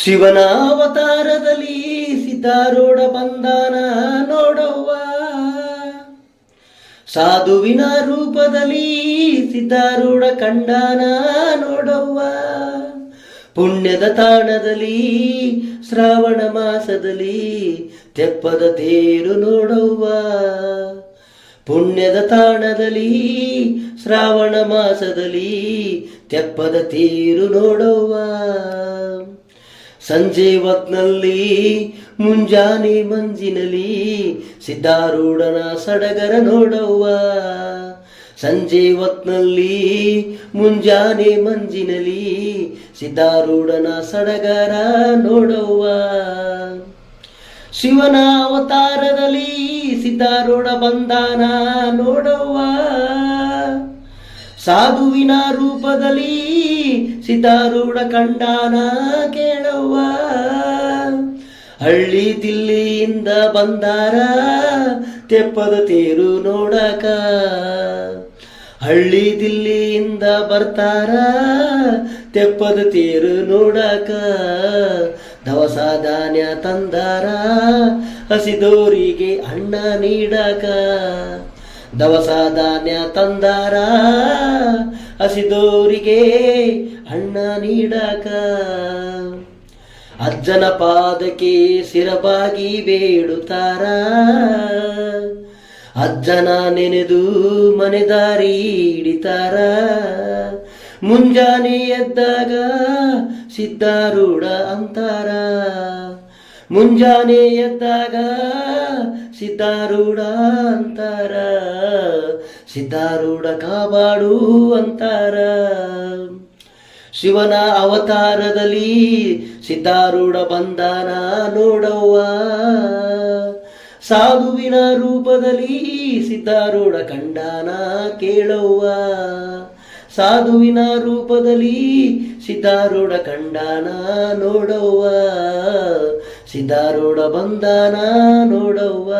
ಶಿವನ ಅವತಾರದಲ್ಲಿ ಸಿದ್ಧಾರೂಢ ಬಂದಾನ ನೋಡವ್ವ. ಸಾಧುವಿನ ರೂಪದಲ್ಲಿ ಸಿದ್ಧಾರೂಢ ಕಂಡಾನ ನೋಡವ್ವ. ಪುಣ್ಯದ ತಾಣದಲ್ಲಿ ಶ್ರಾವಣ ಮಾಸದಲ್ಲಿ ತೆಪ್ಪದ ತೇರು ನೋಡವ್ವ. ಪುಣ್ಯದ ತಾಣದಲ್ಲಿ ಶ್ರಾವಣ ಮಾಸದಲ್ಲಿ ತೆಪ್ಪದ ತೇರು ನೋಡವ್ವ. ಸಂಜೆ ಹೊತ್ನಲ್ಲಿ ಮುಂಜಾನೆ ಮಂಜಿನಲ್ಲಿ ಸಿದ್ಧಾರೂಢನ ಸಡಗರ ನೋಡವ್ವ. ಸಂಜೆ ಹೊತ್ನಲ್ಲಿ ಮುಂಜಾನೆ ಮಂಜಿನಲ್ಲಿ ಸಿದ್ಧಾರೂಢನ ಸಡಗರ ನೋಡವ್ವ. ಶಿವನ ಅವತಾರದಲ್ಲಿ ಸಿದ್ಧಾರೂಢ ಬಂದಾನ ನೋಡವ್ವ. ಸಾಧುವಿನ ರೂಪದಲ್ಲಿ ಸಿದ್ಧಾರೂಢ ಕಂಡಾನ ಕೇಳವ್ವ. ಹಳ್ಳಿ ದಿಲ್ಲಿಯಿಂದ ಬಂದಾರ ತೆಪ್ಪದ ತೇರು ನೋಡಕ. ಹಳ್ಳಿ ದಿಲ್ಲಿಯಿಂದ ಬರ್ತಾರ ತೆಪ್ಪದ ತೇರು ನೋಡಕ. ದವಸ ಧಾನ್ಯ ತಂದಾರ ಹಸಿದೋರಿಗೆ ಅನ್ನ ನೀಡಕ. ದವಸ ಧಾನ್ಯ ತಂದಾರ ಹಸಿದೋರಿಗೆ ಅನ್ನ ನೀಡಕ. ಅಜ್ಜನ ಪಾದಕ್ಕೆ ಸಿರಬಾಗಿ ಬೇಡುತ್ತಾರ. ಅಜ್ಜನ ನೆನೆದು ಮನೆದಾರಿ ಹಿಡಿತಾರ. ಮುಂಜಾನೆ ಎದ್ದಾಗ ಸಿದ್ಧಾರೂಢ ಅಂತಾರ. ಮುಂಜಾನೆ ಎದ್ದಾಗ ಸಿದ್ಧಾರೂಢ ಅಂತಾರ. ಸಿದ್ಧಾರೂಢ ಕಾಪಾಡು ಅಂತಾರ. ಶಿವನ ಅವತಾರದಲ್ಲಿ ಸಿದ್ಧಾರೂಢ ಬಂದಾನ ನೋಡವ್ವ. ಸಾಧುವಿನ ರೂಪದಲ್ಲಿ ಸಿದ್ಧಾರೂಢ ಕಂಡಾನ ಕೇಳವ್ವ. ಸಾಧುವಿನ ರೂಪದಲ್ಲಿ ಸಿದ್ಧಾರೂಢ ಕಂಡಾನ ನೋಡವ್ವ. ಸಿದ್ಧಾರೂಢ ಬಂದಾನ ನೋಡವ್ವ.